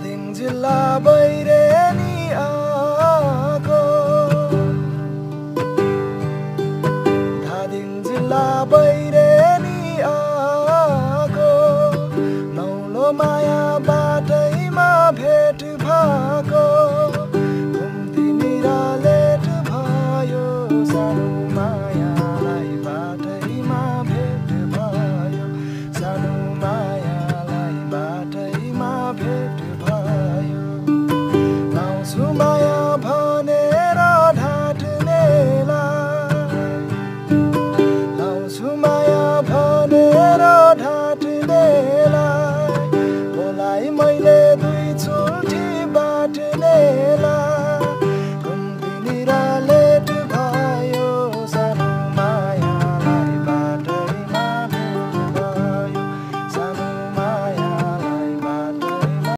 धादिङ जिल्ला बैरेनी आको धादिङ जिल्ला बैरेनी आको नौलो माया बाटैमा भेट भएको घुम्ती निरालेट भयो सानो मायालाई बाटैमा भेट भयो सानो मायालाई बाटैमा भेट